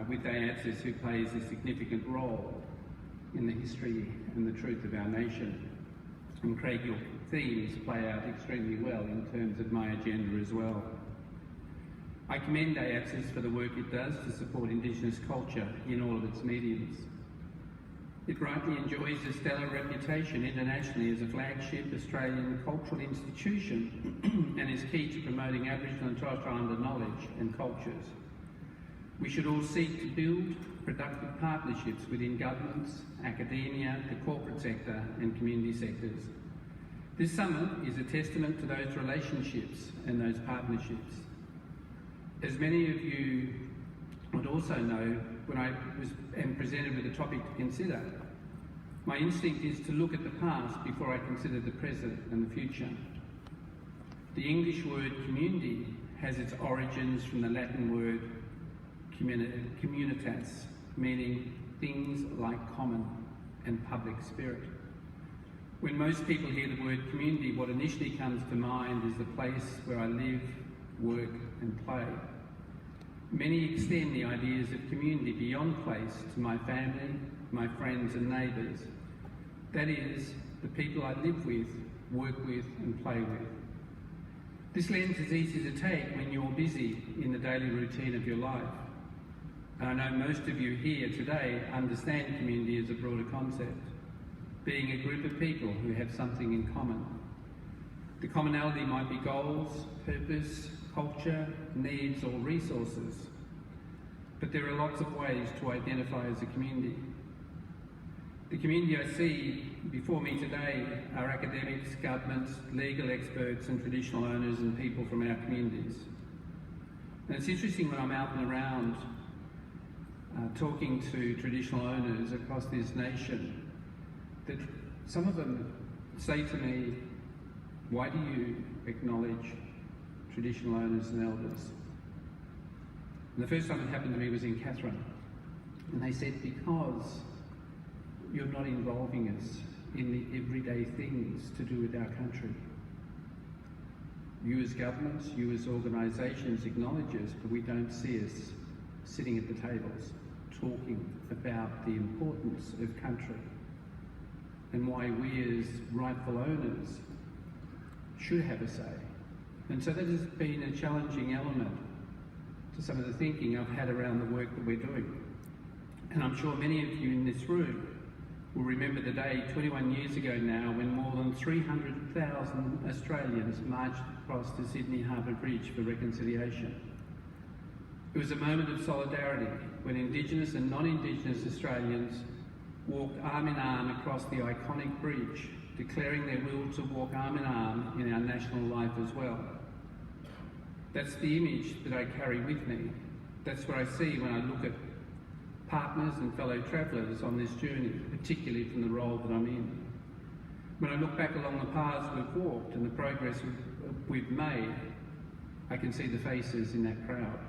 with AATSIS, who plays a significant role in the history and the truth of our nation. And Craig, your themes play out extremely well in terms of my agenda as well. I commend AATSIS for the work it does to support Indigenous culture in all of its mediums. It rightly enjoys a stellar reputation internationally as a flagship Australian cultural institution and is key to promoting Aboriginal and Torres Strait Islander knowledge and cultures. We should all seek to build productive partnerships within governments, academia, the corporate sector and community sectors. This summit is a testament to those relationships and those partnerships. As many of you would also know, when I am presented with a topic to consider, my instinct is to look at the past before I consider the present and the future. The English word community has its origins from the Latin word communitas, meaning things like common and public spirit. When most people hear the word community, what initially comes to mind is the place where I live, work and play. Many extend the ideas of community beyond place to my family, my friends and neighbours. That is, the people I live with, work with and play with. This lens is easy to take when you're busy in the daily routine of your life. And I know most of you here today understand community as a broader concept, being a group of people who have something in common. The commonality might be goals, purpose, culture, needs or resources, but there are lots of ways to identify as a community. The community I see before me today are academics, governments, legal experts and traditional owners and people from our communities. And it's interesting when I'm out and around talking to traditional owners across this nation that some of them say to me, why do you acknowledge traditional owners and elders? And the first time it happened to me was in Katherine. And they said, because you're not involving us in the everyday things to do with our country. You as governments, you as organisations acknowledge us, but we don't see us sitting at the tables talking about the importance of country and why we as rightful owners should have a say. And so that has been a challenging element to some of the thinking I've had around the work that we're doing. And I'm sure many of you in this room will remember the day 21 years ago now when more than 300,000 Australians marched across to Sydney Harbour Bridge for reconciliation. It was a moment of solidarity when Indigenous and non-Indigenous Australians walked arm in arm across the iconic bridge, declaring their will to walk arm in arm in our national life as well. That's the image that I carry with me. That's what I see when I look at partners and fellow travellers on this journey, particularly from the role that I'm in. When I look back along the paths we've walked and the progress we've made, I can see the faces in that crowd.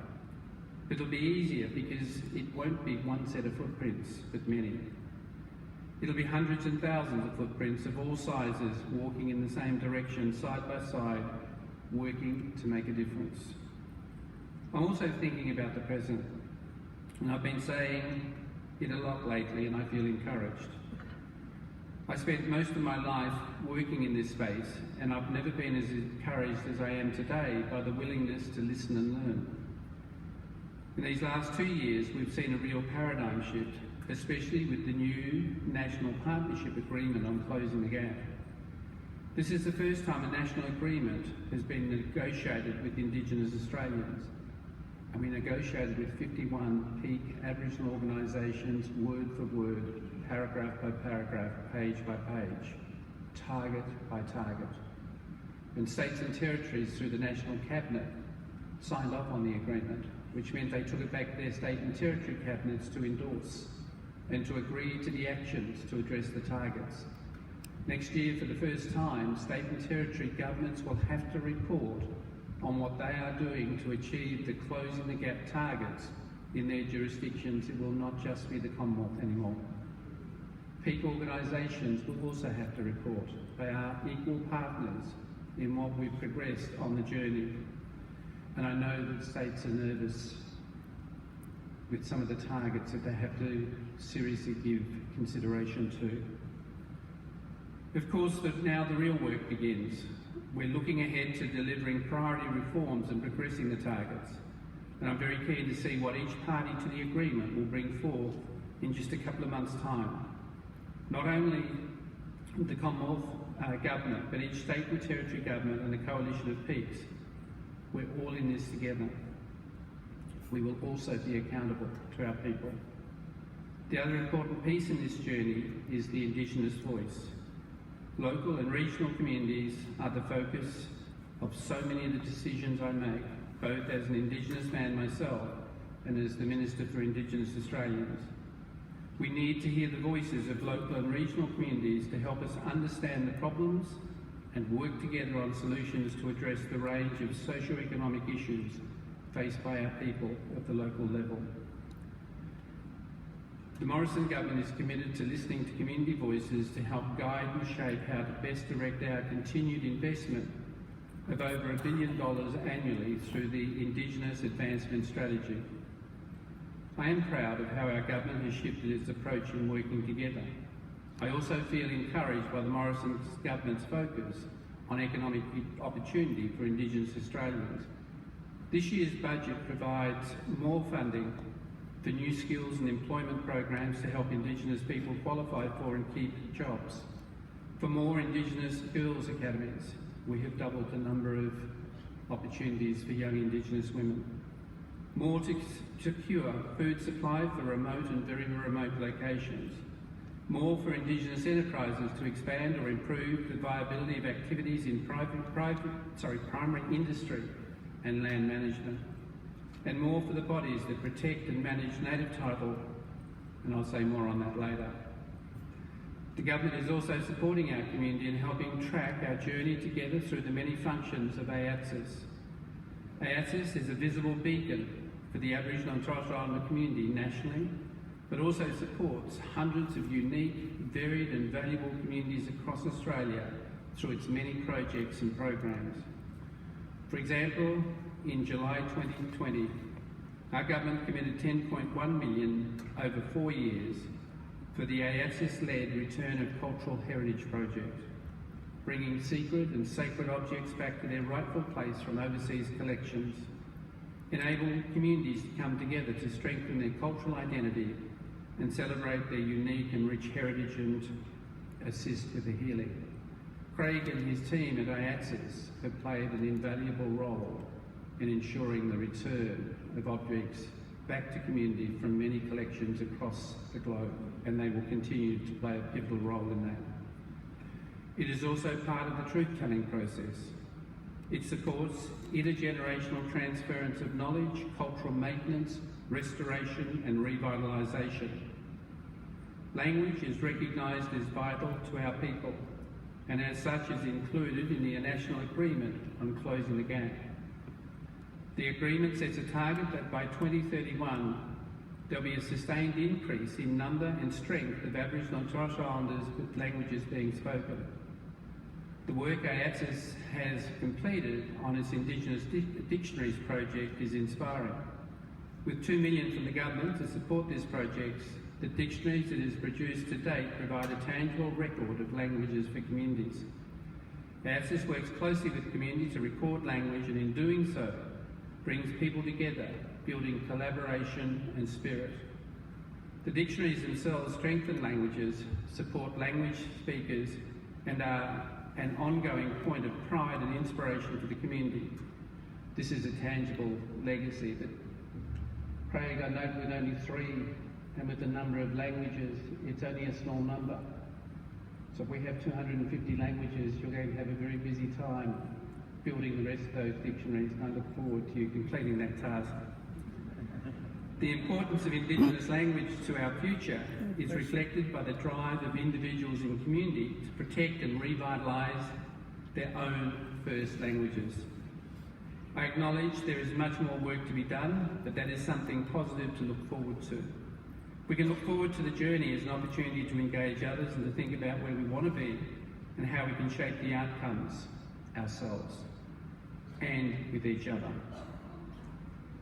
It'll be easier because it won't be one set of footprints, but many. It'll be hundreds and thousands of footprints of all sizes walking in the same direction, side by side, working to make a difference. I'm also thinking about the present, and I've been saying it a lot lately and I feel encouraged. I spent most of my life working in this space and I've never been as encouraged as I am today by the willingness to listen and learn. In these last 2 years, we've seen a real paradigm shift, especially with the new National Partnership Agreement on Closing the Gap. This is the first time a national agreement has been negotiated with Indigenous Australians, and we negotiated with 51 peak Aboriginal organisations, word for word, paragraph by paragraph, page by page, target by target. And states and territories through the National Cabinet signed off on the agreement, which meant they took it back to their state and territory cabinets to endorse and to agree to the actions to address the targets. Next year, for the first time, state and territory governments will have to report on what they are doing to achieve the Closing the Gap targets in their jurisdictions. It will not just be the Commonwealth anymore. Peak organisations will also have to report. They are equal partners in what we've progressed on the journey. And I know that states are nervous with some of the targets that they have to seriously give consideration to. Of course, now the real work begins. We're looking ahead to delivering priority reforms and progressing the targets. And I'm very keen to see what each party to the agreement will bring forth in just a couple of months' time. Not only the Commonwealth Government, but each state and territory government and the coalition of peaks. We're all in this together. We will also be accountable to our people. The other important piece in this journey is the Indigenous voice. Local and regional communities are the focus of so many of the decisions I make, both as an Indigenous man myself and as the Minister for Indigenous Australians. We need to hear the voices of local and regional communities to help us understand the problems and work together on solutions to address the range of socio-economic issues faced by our people at the local level. The Morrison government is committed to listening to community voices to help guide and shape how to best direct our continued investment of over $1 billion annually through the Indigenous Advancement Strategy. I am proud of how our government has shifted its approach in working together. I also feel encouraged by the Morrison government's focus on economic opportunity for Indigenous Australians. This year's budget provides more funding for new skills and employment programs to help Indigenous people qualify for and keep jobs. For more Indigenous girls' academies, we have doubled the number of opportunities for young Indigenous women. More to secure food supply for remote and very remote locations. More for Indigenous enterprises to expand or improve the viability of activities in primary industry and land management. And more for the bodies that protect and manage native title, and I'll say more on that later. The government is also supporting our community in helping track our journey together through the many functions of AATSIS. AATSIS is a visible beacon for the Aboriginal and Torres Strait Islander community nationally, but also supports hundreds of unique, varied and valuable communities across Australia through its many projects and programs. For example, in July 2020, our government committed $10.1 million over 4 years for the AATSIS-led Return of Cultural Heritage project, bringing secret and sacred objects back to their rightful place from overseas collections, enable communities to come together to strengthen their cultural identity and celebrate their unique and rich heritage and assist with the healing. Craig and his team at AATSIS have played an invaluable role in ensuring the return of objects back to community from many collections across the globe, and they will continue to play a pivotal role in that. It is also part of the truth-telling process. It supports intergenerational transference of knowledge, cultural maintenance, restoration and revitalisation. Language is recognised as vital to our people, and as such is included in the National Agreement on Closing the Gap. The agreement sets a target that by 2031 there'll be a sustained increase in number and strength of Aboriginal and Torres Strait Islanders with languages being spoken. The work AATSIS has completed on its Indigenous Dictionaries project is inspiring. With $2 million from the government to support this project, the dictionaries it has produced to date provide a tangible record of languages for communities. AATSIS works closely with community to record language, and in doing so, brings people together, building collaboration and spirit. The dictionaries themselves strengthen languages, support language speakers, and are an ongoing point of pride and inspiration for the community. This is a tangible legacy that, Craig, I note with only 3, and with the number of languages, it's only a small number. So if we have 250 languages, you're going to have a very busy time building the rest of those dictionaries, and I look forward to you completing that task. The importance of Indigenous language to our future is reflected by the drive of individuals in community to protect and revitalise their own first languages. I acknowledge there is much more work to be done, but that is something positive to look forward to. We can look forward to the journey as an opportunity to engage others and to think about where we want to be and how we can shape the outcomes ourselves and with each other.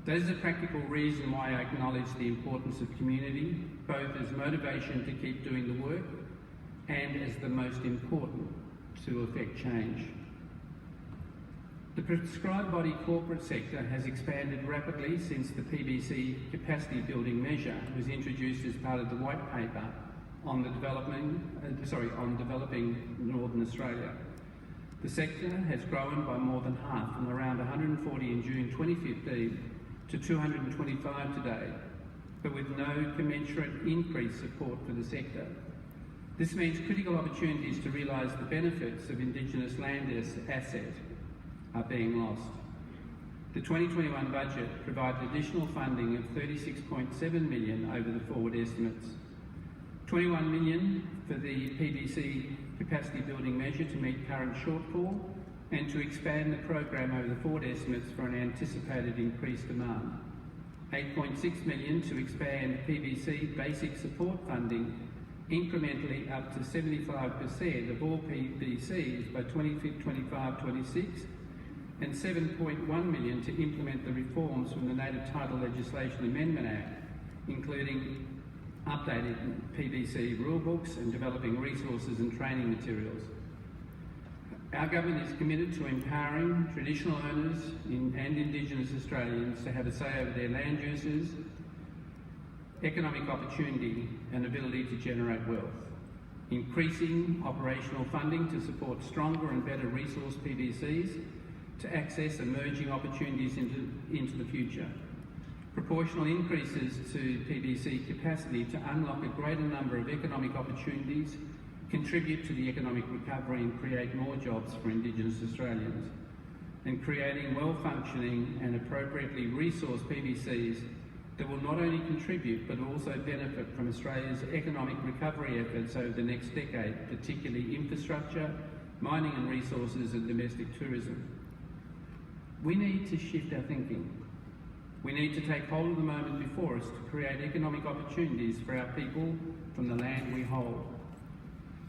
That is a practical reason why I acknowledge the importance of community, both as motivation to keep doing the work and as the most important to effect change. The prescribed body corporate sector has expanded rapidly since the PBC capacity building measure was introduced as part of the white paper on developing Northern Australia. The sector has grown by more than half, from around 140 in June 2015 to 225 today, but with no commensurate increased support for the sector. This means critical opportunities to realise the benefits of Indigenous land asset are being lost. The 2021 budget provided additional funding of $36.7 million over the forward estimates. $21 million for the PBC capacity building measure to meet current shortfall and to expand the program over the forward estimates for an anticipated increased demand. $8.6 million to expand PBC basic support funding incrementally up to 75% of all PBCs by 2025-26, and $7.1 million to implement the reforms from the Native Title Legislation Amendment Act, including updated PBC rulebooks and developing resources and training materials. Our government is committed to empowering traditional owners and Indigenous Australians to have a say over their land uses, economic opportunity and ability to generate wealth, increasing operational funding to support stronger and better resource PBCs to access emerging opportunities into the future, proportional increases to PBC capacity to unlock a greater number of economic opportunities, contribute to the economic recovery and create more jobs for Indigenous Australians, and creating well-functioning and appropriately resourced PBCs that will not only contribute but also benefit from Australia's economic recovery efforts over the next decade, particularly infrastructure, mining and resources and domestic tourism. We need to shift our thinking. We need to take hold of the moment before us to create economic opportunities for our people from the land we hold.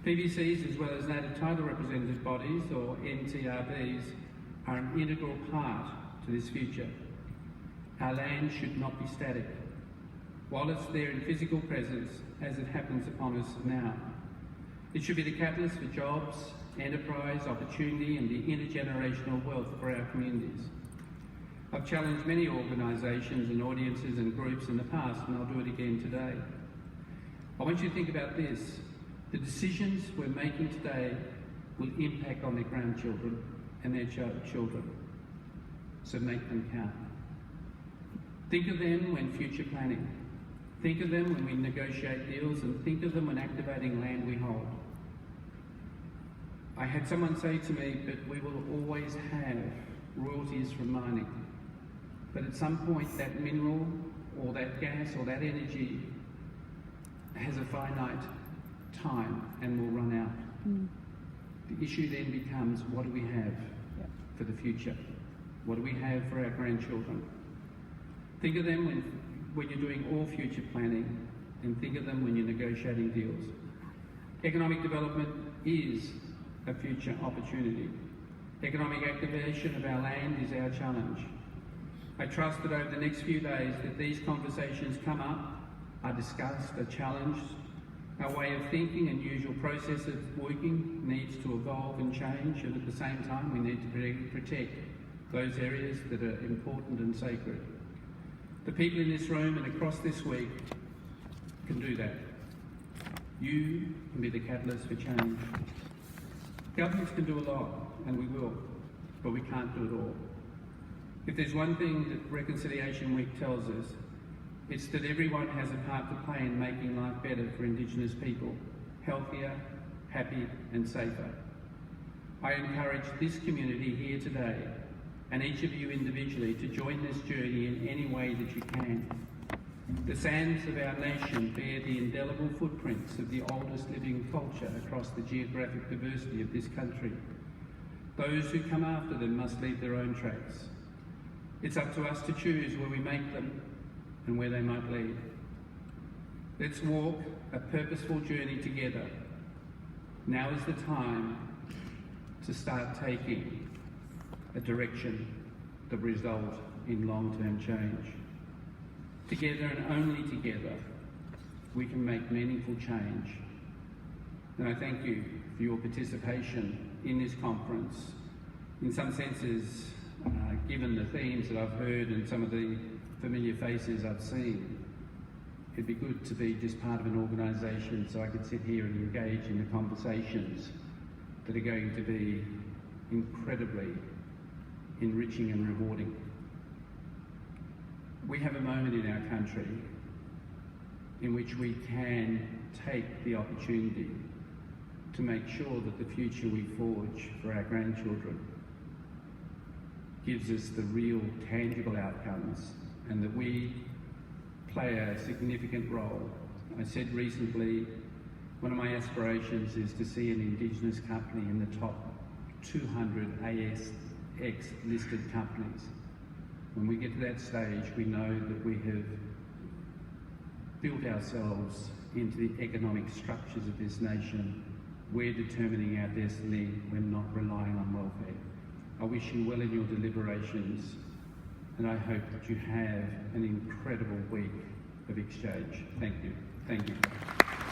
PBCs, as well as native title representative bodies, or NTRBs, are an integral part to this future. Our land should not be static. While it's there in physical presence, as it happens upon us now, it should be the catalyst for jobs, enterprise, opportunity and the intergenerational wealth for our communities. I've challenged many organisations and audiences and groups in the past, and I'll do it again today. I want you to think about this. The decisions we're making today will impact on their grandchildren and their children, so make them count. Think of them when future planning. Think of them when we negotiate deals, and think of them when activating land we hold. I had someone say to me, but we will always have royalties from mining. But at some point that mineral or that gas or that energy has a finite time and will run out. The issue then becomes, what do we have for the future? What do we have for our grandchildren? Think of them when you're doing all future planning, and think of them when you're negotiating deals. Economic development is a future opportunity. Economic activation of our land is our challenge. I trust that over the next few days that these conversations come up, are discussed, are challenged. Our way of thinking and usual process of working needs to evolve and change, and at the same time we need to protect those areas that are important and sacred. The people in this room and across this week can do that. You can be the catalyst for change. Governments can do a lot, and we will, but we can't do it all. If there's one thing that Reconciliation Week tells us, it's that everyone has a part to play in making life better for Indigenous people, healthier, happier and safer. I encourage this community here today, and each of you individually, to join this journey in any way that you can. The sands of our nation bear the indelible footprints of the oldest living culture across the geographic diversity of this country. Those who come after them must leave their own tracks. It's up to us to choose where we make them and where they might lead. Let's walk a purposeful journey together. Now is the time to start taking a direction that will result in long-term change. Together and only together, we can make meaningful change. And I thank you for your participation in this conference. In some senses, given the themes that I've heard and some of the familiar faces I've seen, it'd be good to be just part of an organisation so I could sit here and engage in the conversations that are going to be incredibly enriching and rewarding. We have a moment in our country in which we can take the opportunity to make sure that the future we forge for our grandchildren gives us the real tangible outcomes, and that we play a significant role. I said recently, one of my aspirations is to see an Indigenous company in the top 200 ASX listed companies. When we get to that stage, we know that we have built ourselves into the economic structures of this nation. We're determining our destiny. We're not relying on welfare. I wish you well in your deliberations, and I hope that you have an incredible week of exchange. Thank you. Thank you.